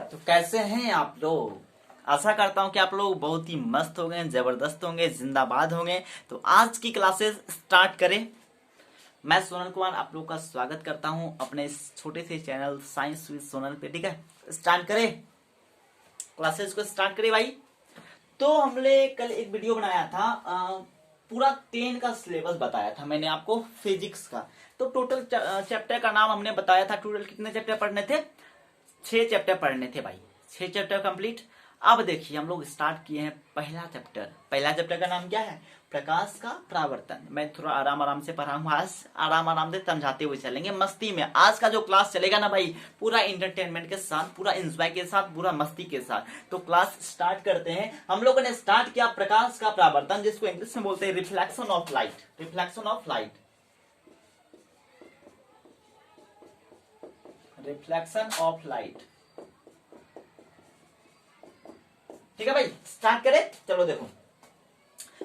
तो कैसे हैं आप लोग। आशा करता हूं कि आप लोग बहुत ही मस्त होंगे, जबरदस्त होंगे, जिंदाबाद होंगे। तो आज की क्लासेस स्टार्ट करें। मैं सोनल कुमार आप लोग का स्वागत करता हूं अपने इस छोटे से चैनल साइंस विद सोनल पे। ठीक है, स्टार्ट करें, क्लासेस को स्टार्ट करें भाई। तो हमने कल एक वीडियो बनाया था, पूरा 10 का सिलेबस बताया था मैंने आपको फिजिक्स का। तो टोटल चैप्टर का नाम हमने बताया था। टोटल कितने चैप्टर पढ़ने थे? 6 चैप्टर पढ़ने थे भाई। 6 चैप्टर कंप्लीट। अब देखिए हम लोग स्टार्ट किए हैं पहला चैप्टर। पहला चैप्टर का नाम क्या है? प्रकाश का परावर्तन। मैं थोड़ा आराम आराम से पढ़ाऊंगा, आज आराम आराम से समझाते हुए चलेंगे मस्ती में। आज का जो क्लास चलेगा ना भाई, पूरा इंटरटेनमेंट के साथ, पूरा एंजॉय के साथ, पूरा मस्ती के साथ। तो क्लास स्टार्ट करते हैं। हम लोगों ने स्टार्ट किया प्रकाश का परावर्तन, जिसको इंग्लिश में बोलते हैं reflection of light. Reflection of light, reflection of light. ठीक है भाई, स्टार्ट करें। चलो देखो,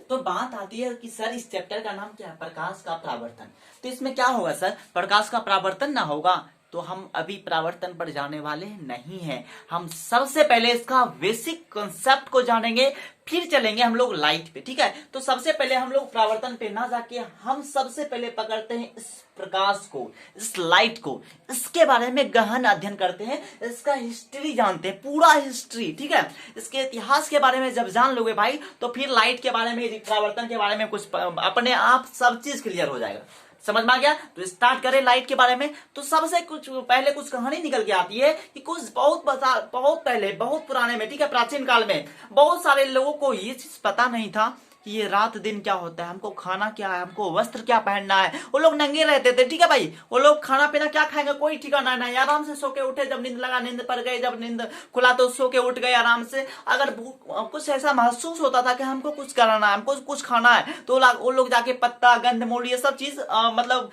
तो बात आती है कि सर इस चैप्टर का नाम क्या है? प्रकाश का परावर्तन। तो इसमें क्या होगा सर? प्रकाश का परावर्तन ना होगा तो हम अभी परावर्तन पर जाने वाले नहीं हैं। हम सबसे पहले इसका बेसिक कॉन्सेप्ट को जानेंगे, फिर चलेंगे हम लोग लाइट पे। ठीक है, तो सबसे पहले हम लोग परावर्तन पे ना जाके हम सबसे पहले पकड़ते हैं इस प्रकाश को, इस लाइट को। इसके बारे में गहन अध्ययन करते हैं, इसका हिस्ट्री जानते हैं, पूरा हिस्ट्री। ठीक है, इसके इतिहास के बारे में जब जान लोगे भाई, तो फिर लाइट के बारे में, परावर्तन के बारे में कुछ अपने आप सब चीज क्लियर हो जाएगा। समझ में आ गया? तो स्टार्ट करें लाइट के बारे में। तो सबसे कुछ पहले कुछ कहानी निकल के आती है कि कुछ बहुत पहले, बहुत पुराने में, ठीक है, प्राचीन काल में बहुत सारे लोगों को ये चीज पता नहीं था कि ये रात दिन क्या होता है, हमको खाना क्या है, हमको वस्त्र क्या पहनना है। वो लोग नंगे रहते थे। ठीक है भाई, वो लोग खाना पीना क्या खाएंगे कोई ठिकाना नहीं। आराम से सो के उठे, जब नींद लगा नींद पर गए, जब नींद खुला तो सो के उठ गए आराम से। अगर कुछ ऐसा महसूस होता था कि हमको कुछ कराना है, हमको कुछ खाना है, तो वो लोग जाके पत्ता, गंध, मूल, ये सब चीज मतलब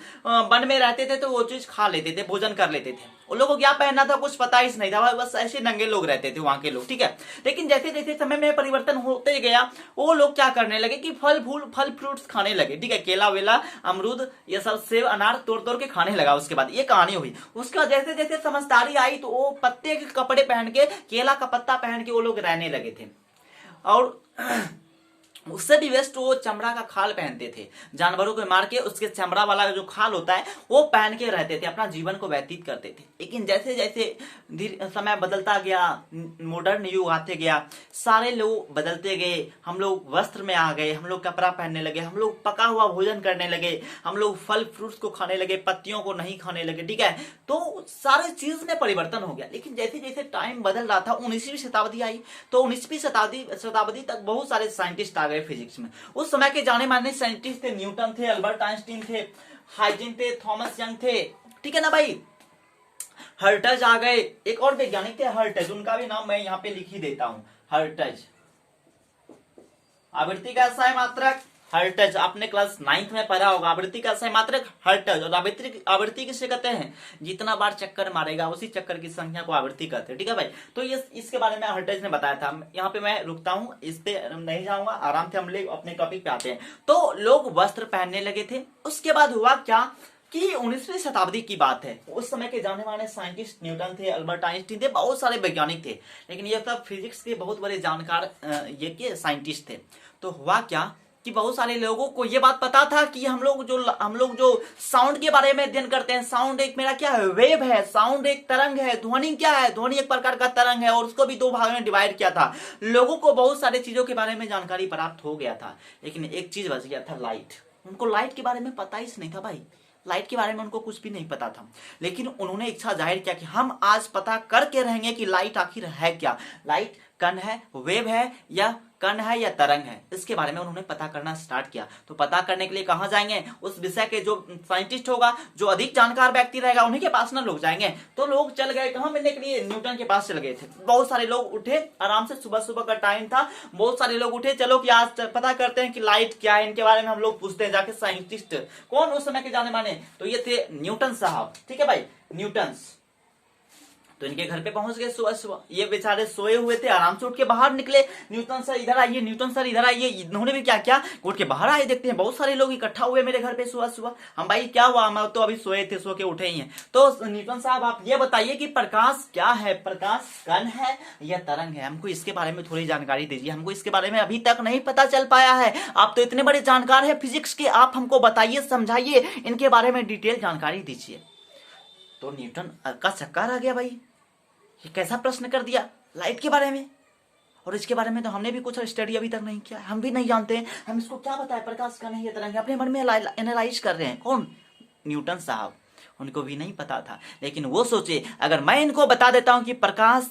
वन में रहते थे, तो वो चीज खा लेते थे, भोजन कर लेते थे। उन लोगों को क्या पहनना था कुछ पता ही नहीं था, बस ऐसे नंगे लोग रहते थे वहां के लोग। ठीक है, लेकिन जैसे जैसे समय में परिवर्तन होते गया, वो लोग क्या करने लगे कि फल फ्रूट्स खाने लगे। ठीक है, केला वेला, अमरूद, ये सब सेब अनार तोड़ तोड़ के खाने लगा। उसके बाद ये कहानी हुई। उसके बाद जैसे जैसे समझदारी आई, तो वो पत्ते के कपड़े पहन के, केला का पत्ता पहन के वो लोग रहने लगे थे। और उससे भी बेस्ट वो चमड़ा का खाल पहनते थे। जानवरों को मार के उसके चमड़ा वाला जो खाल होता है वो पहन के रहते थे, अपना जीवन को व्यतीत करते थे। लेकिन जैसे जैसे समय बदलता गया, मॉडर्न युग आते गया, सारे लोग बदलते गए। हम लोग वस्त्र में आ गए, हम लोग कपड़ा पहनने लगे, हम लोग पका हुआ भोजन करने लगे, हम लोग फल फ्रूट्स को खाने लगे, पत्तियों को नहीं खाने लगे। ठीक है, तो सारे चीज में परिवर्तन हो गया। लेकिन जैसे जैसे टाइम बदल रहा था, 19वीं शताब्दी आई, तो 19वीं शताब्दी तक बहुत सारे साइंटिस्ट आ गए फिजिक्स में। उस समय के जाने माने साइंटिस्ट थे, न्यूटन थे, अल्बर्ट आइंस्टीन थे, हाइजेन थे, थॉमस यंग थे। ठीक है ना भाई, हर्टज आ गए। एक और वैज्ञानिक थे हर्टज, उनका भी नाम मैं यहाँ पे लिख ही देता हूं। हर्टज, आवृत्ति का असहाय मात्रक हर्टज, आपने क्लास 9th में पढ़ा होगा। आवृत्ति का असहाय मात्रक हर्टज। और आवृत्ति किसे कहते हैं? जितना बार चक्कर मारेगा उसी चक्कर की संख्या को आवृत्ति कहते हैं। ठीक है भाई, तो ये इसके बारे में हर्टज ने बताया था। यहाँ पे मैं रुकता हूँ, इस पे नहीं जाऊंगा, आराम से हम लोग अपने टॉपिक पे आते हैं। तो लोग वस्त्र पहनने लगे थे। उसके बाद हुआ क्या कि 19वीं शताब्दी की बात है। उस समय के जाने माने साइंटिस्ट न्यूटन थे, अल्बर्ट आइंस्टीन थे, बहुत सारे वैज्ञानिक थे। लेकिन ये सब फिजिक्स के बहुत बड़े जानकार ये के साइंटिस्ट थे। तो हुआ क्या कि बहुत सारे लोगों को ये बात पता था कि हम लोग जो साउंड के बारे में अध्ययन करते हैं, साउंड एक मेरा क्या है? वेव है। साउंड एक तरंग है। ध्वनि क्या है? ध्वनि एक प्रकार का तरंग है, और उसको भी 2 भाग में डिवाइड किया था। लोगों को बहुत सारी चीजों के बारे में जानकारी प्राप्त हो गया था। लेकिन एक चीज बच गया था, लाइट। उनको लाइट के बारे में पता ही नहीं था भाई। लाइट के बारे में उनको कुछ भी नहीं पता था। लेकिन उन्होंने इच्छा जाहिर किया कि हम आज पता करके रहेंगे कि लाइट आखिर है क्या। लाइट कण है, वेव है, या कण है, या तरंग है। इसके बारे में उन्होंने पता करना स्टार्ट किया। तो पता करने के लिए कहां जाएंगे? उस विषय के जो साइंटिस्ट होगा, जो अधिक जानकार व्यक्ति रहेगा, उन्हीं के पास ना लोग जाएंगे। तो लोग चल गए कहां मिलने के लिए? न्यूटन के पास चल गए थे। बहुत सारे लोग उठे, आराम से सुबह सुबह का टाइम था, बहुत सारे लोग उठे, चलो कि आज पता करते हैं कि लाइट क्या है, इनके बारे में हम लोग पूछते हैं जाके। साइंटिस्ट कौन उस समय के जाने माने? तो ये थे न्यूटन साहब। ठीक है भाई, न्यूटन। तो इनके घर पे पहुंच गए सुबह सुबह। ये बेचारे सोए हुए थे, आराम से उठ के बाहर निकले। न्यूटन सर इधर आइए, न्यूटन सर इधर आइए। इन्होंने भी क्या किया, उठ के बाहर आए, देखते हैं बहुत सारे लोग इकट्ठा हुए मेरे घर पे सुबह सुबह। हम भाई क्या हुआ, हम तो अभी सोए थे, सो के उठे ही हैं। तो न्यूटन साहब आप ये बताइए कि प्रकाश क्या है, प्रकाश कण है या तरंग है? हमको इसके बारे में थोड़ी जानकारी दीजिए, हमको इसके बारे में अभी तक नहीं पता चल पाया है। आप तो इतने बड़े जानकार हैं फिजिक्स के, आप हमको बताइए, समझाइए, इनके बारे में डिटेल जानकारी दीजिए। तो न्यूटन का चक्कर आ गया भाई, ये कैसा प्रश्न कर दिया लाइट के बारे में, और इसके बारे में तो हमने भी कुछ स्टडी अभी तक नहीं किया, हम भी नहीं जानते हैं, हम इसको क्या बताएं, प्रकाश का नहीं है तरंग, अपने मन में एनालाइज कर रहे हैं। कौन? न्यूटन साहब। उनको भी नहीं पता था, लेकिन वो सोचे अगर मैं इनको बता देता हूं कि प्रकाश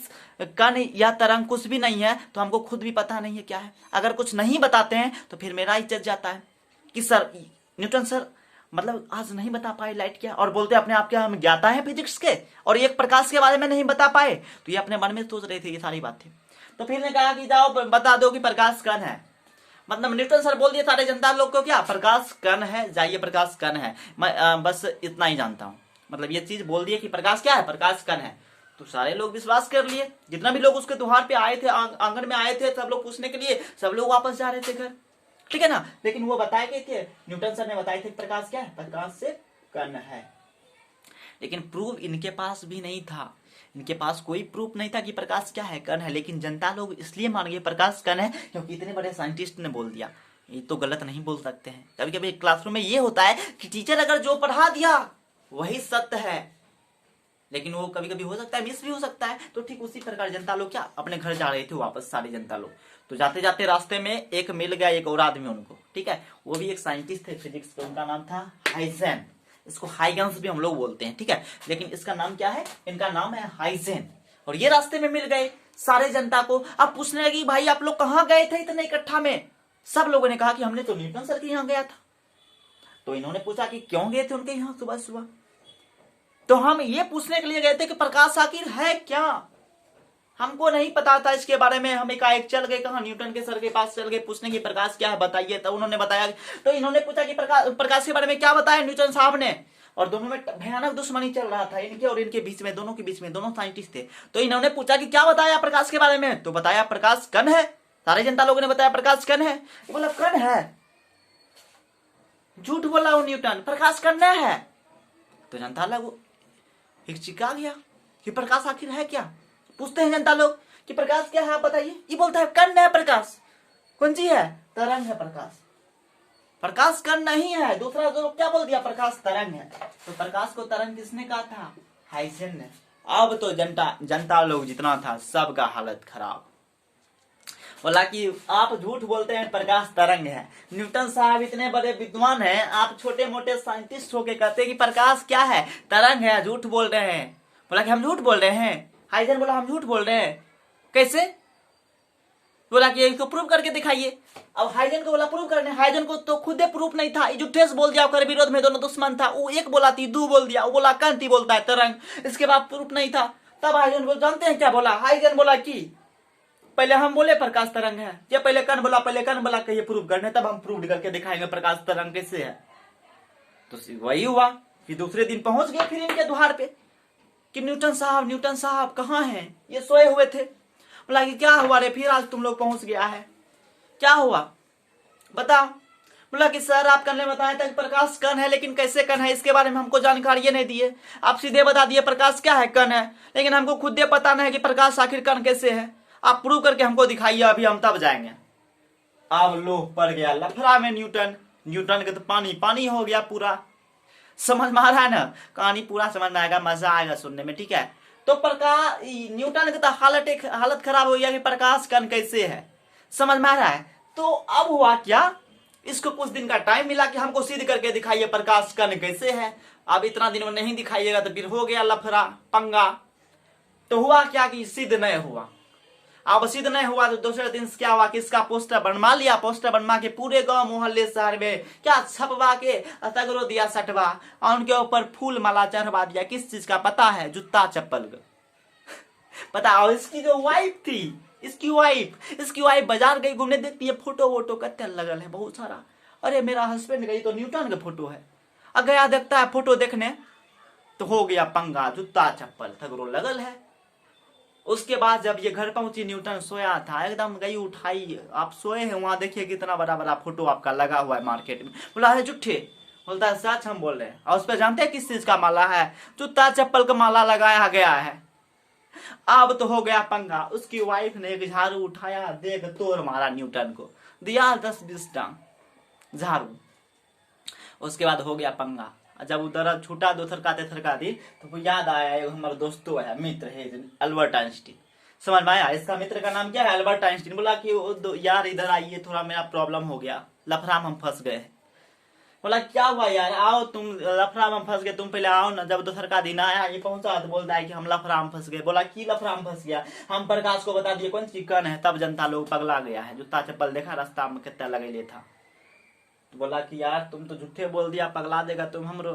कण या तरंग कुछ भी नहीं है, तो हमको खुद भी पता नहीं है क्या है। अगर कुछ नहीं बताते हैं तो फिर मेरा इज्जत जाता है कि सर न्यूटन सर मतलब आज नहीं बता पाए लाइट क्या, और बोलते अपने आप क्या हम ज्ञाता है फिजिक्स के, और एक प्रकाश के बारे में नहीं बता पाए। तो ये अपने मन में सोच रहे थे ये सारी बातें। तो फिर ने कहा कि जाओ बता दो कि प्रकाश कण है। मतलब न्यूटन सर बोल दिए सारे जनता लोग को, क्या प्रकाश कण है, जाइए प्रकाश कण है, मैं बस इतना ही जानता हूं। मतलब ये चीज बोल दिए कि प्रकाश क्या है, प्रकाश कण है। तो सारे लोग विश्वास कर लिए, जितना भी लोग उसके द्वार पे आए थे, आंगन में आए थे, सब लोग पूछने के लिए, सब लोग वापस जा रहे थे घर, ठीक है ना। लेकिन वो बताए गए थे, न्यूटन सर ने बताए थे प्रकाश क्या है, प्रकाश से कण है। लेकिन प्रूफ इनके पास भी नहीं था, इनके पास कोई प्रूफ नहीं था कि प्रकाश क्या है, कण है। लेकिन जनता लोग इसलिए मान गए प्रकाश कण है क्योंकि इतने बड़े साइंटिस्ट ने बोल दिया। ये तो गलत नहीं बोल सकते हैं। कभी कभी क्लासरूम में ये होता है कि टीचर अगर जो पढ़ा दिया वही सत्य है, लेकिन वो कभी कभी हो सकता है मिस भी हो सकता है। तो ठीक उसी प्रकार जनता लोग क्या अपने घर जा रहे थे वापस, सारी जनता लोग। तो जाते जाते रास्ते में एक मिल गया, एक और आदमी उनको, ठीक है, वो भी एक साइंटिस्ट थे फिजिक्स के, उनका नाम था हाइजेन। इसको हाइगन्स भी हम लोग बोलते हैं, ठीक है, लेकिन इसका नाम क्या है, इनका नाम है हाइजेन। और ये रास्ते में मिल गए सारे जनता को। अब पूछने लगी भाई आप लोग कहाँ गए थे इतने इकट्ठा में? सब लोगों ने कहा कि हमने तो न्यूटन सर के यहाँ गया था। तो इन्होंने पूछा कि क्यों गए थे उनके यहाँ सुबह सुबह? तो हम ये पूछने के लिए गए थे कि प्रकाश आखिर है क्या, हमको नहीं पता था इसके बारे में। हम एकाएक चल गए, कहा न्यूटन के सर के पास चल गए पूछने की प्रकाश क्या है बताइए। तो उन्होंने बताया, तो इन्होंने पूछा कि प्रकाश के बारे में क्या बताया न्यूटन साहब ने। और दोनों में भयानक दुश्मनी चल रहा था, इनके और इनके बीच में, दोनों के बीच में, दोनों साइंटिस्ट थे। तो इन्होंने पूछा कि क्या बताया प्रकाश के बारे में, तो बताया प्रकाश कण है। सारे जनता लोगों ने बताया प्रकाश कण है। बोला कण है, झूठ बोला वो न्यूटन, प्रकाश कण है। तो जनता लोग हिचकिचा गया कि प्रकाश आखिर है क्या। पूछते हैं जनता लोग कि प्रकाश क्या है आप बताइए। ये बोलता है कण है प्रकाश। कौन सी है? तरंग है प्रकाश। प्रकाश कण नहीं है। दूसरा जो क्या बोल दिया, प्रकाश तरंग है। तो प्रकाश को तरंग किसने कहा था? हाइजेन ने। अब तो जनता लोग जितना था सबका हालत खराब। बोला कि आप झूठ बोलते हैं, प्रकाश तरंग है। न्यूटन साहब इतने बड़े विद्वान हैं, आप छोटे मोटे साइंटिस्ट होके कहते हैं कि प्रकाश क्या है, तरंग है, झूठ बोल रहे हैं। बोला कि हम झूठ बोल रहे हैं। हाइजेन बोला हम झूठ बोल रहे हैं, कैसे? बोला कि इसको प्रूव करके दिखाइए। अब हाइजेन को बोला प्रूव करने। हाइजेन को तो खुद प्रूफ नहीं था, झूठे से बोल दिया, कर विरोध में दोनों दुश्मन था। वो एक बोला थी, दो बोल दिया, वो बोला कण थी, बोलता है तरंग। इसके बाद प्रूफ नहीं था। तब हाइजेन बोल, जानते हैं क्या बोला? हाइजेन बोला कि पहले हम बोले प्रकाश तरंग है, ये पहले कण बोला, पहले कण बोला कहिए प्रूव करने, तब हम प्रूव करके दिखाएंगे प्रकाश तरंग कैसे है। तो वही हुआ कि दूसरे दिन पहुंच गए फिर इनके द्वार पे कि न्यूटन साहब कहाँ हैं? ये सोए हुए थे। बोला कि क्या हुआ रे, फिर आज तुम लोग पहुंच गया है, क्या हुआ बताओ। बोला कि सर आप कल ने बताया था कि प्रकाश कण है, लेकिन कैसे कण है इसके बारे में हमको जानकारी नहीं दिए। आप सीधे बता दिए प्रकाश क्या है, कण है, लेकिन हमको खुद पता नहीं कि प्रकाश आखिर कण कैसे है। आप प्रूव करके हमको दिखाइए, अभी हम तब जाएंगे। अब लोह पड़ गया लफड़ा में न्यूटन के तो पानी पानी हो गया पूरा। समझ में आ रहा है ना, कहानी पूरा समझ में आएगा, मजा आएगा सुनने में, ठीक है। तो प्रकाश न्यूटन की तो हालत खराब हो गया कि प्रकाश कण कैसे है, समझ में आ रहा है। तो अब हुआ क्या, इसको कुछ दिन का टाइम मिला कि हमको सिद्ध करके दिखाइए प्रकाश कण कैसे है। अब इतना दिन में नहीं दिखाइएगा तो फिर हो गया लफड़ा पंगा। तो हुआ क्या कि सिद्ध नहीं हुआ। अब सिद्ध नहीं हुआ तो दूसरे दिन क्या हुआ कि इसका पोस्टर बनवा लिया। पोस्टर बनवा के पूरे गांव मोहल्ले शहर में क्या छपवा के तगड़ो दिया सटवा, और उनके ऊपर फूल माला चढ़वा दिया। किस चीज का पता है? जूता चप्पल का पता। और इसकी जो वाइफ थी, इसकी वाइफ बाजार गई घूमने, देखती है फोटो वोटो कत्ते लगल है बहुत सारा। अरे मेरा हस्बैंड गई तो न्यूटन का फोटो है। अब गया देखता है फोटो देखने, तो हो गया पंगा, जूता चप्पल थगरो लगल है। उसके बाद जब ये घर पहुंची, न्यूटन सोया था, एकदम गई उठाई, आप सोए हैं वहां, देखिए कितना बड़ा बड़ा फोटो आपका लगा हुआ है मार्केट में। बोला है झूठे, बोलता है सच हम बोल रहे हैं। और उस पर जानते हैं किस चीज का माला है? जूता चप्पल का माला लगाया गया है। अब तो हो गया पंगा, उसकी वाइफ ने एक झाड़ू उठाया, देख तोड़ मारा न्यूटन को, दिया 10-20 डांग झाड़ू। उसके बाद हो गया पंगा। जब उधर छूटा दो थरका दी, तो वो याद आया एक हमारा दोस्तों है, मित्र है अल्बर्ट आइंस्टीन। समझ में आया? इसका मित्र का नाम क्या है? Albert Einstein. बोला कि यार इधर आइए, थोड़ा मेरा प्रॉब्लम हो गया, लफड़ा में हम फंस गए। बोला क्या हुआ यार, आओ तुम, लफड़ा में फंस गए, तुम पहले आओ ना। जब दोसर का दिन आया, ये पहुंचा तो बोलता है कि हम लफड़ा में फंस गए। बोला की लफड़ा में फंस गया? हम प्रकाश को बता दिए कौन चिकन है, तब जनता लोग पगला गया है। जूता चप्पल देखा रास्ता में कितना लगेले था। तो बोला कि यार तुम तो झूठे बोल दिया, पगला देगा तुम हमरो।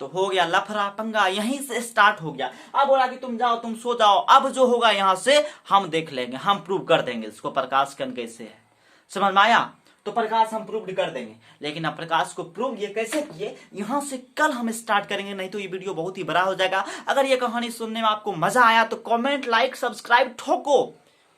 तो हो गया लफड़ा पंगा, यहीं से स्टार्ट हो गया। अब बोला कि तुम जाओ, तुम सो जाओ, अब जो होगा यहाँ से हम देख लेंगे, हम प्रूव कर देंगे इसको, प्रकाश कण कैसे है। समझ में आया? तो प्रकाश हम प्रूव कर देंगे, लेकिन अब प्रकाश को प्रूव ये कैसे किए, यहां से कल हम स्टार्ट करेंगे, नहीं तो ये वीडियो बहुत ही बड़ा हो जाएगा। अगर ये कहानी सुनने में आपको मजा आया तो कमेंट, लाइक, सब्सक्राइब ठोको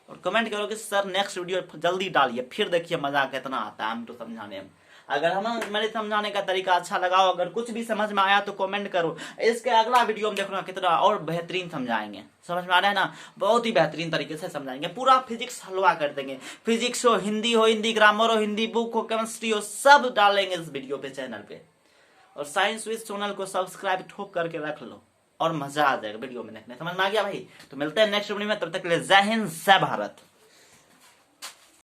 और कमेंट करो कि सर नेक्स्ट वीडियो जल्दी डालिए, फिर देखिए मजा कितना आता है हमको समझाने में। अगर मेरे समझाने का तरीका अच्छा लगा हो, अगर कुछ भी समझ में आया तो कमेंट करो। इसके अगला वीडियो में देखना कितना और बेहतरीन समझाएंगे। समझ में आ रहा है ना? बहुत ही बेहतरीन तरीके से समझाएंगे, पूरा फिजिक्स हलवा कर देंगे। फिजिक्स हो, हिंदी ग्रामर हो, हिंदी बुक हो, केमिस्ट्री हो, सब डालेंगे इस वीडियो पे, चैनल पे। और साइंस विद चैनल को सब्सक्राइब ठोक करके रख लो और मजा आ जाएगा वीडियो में देखने। समझ में आ गया भाई? तो मिलते हैं नेक्स्ट वीडियो में, तब तक के लिए जय हिंद, जय भारत।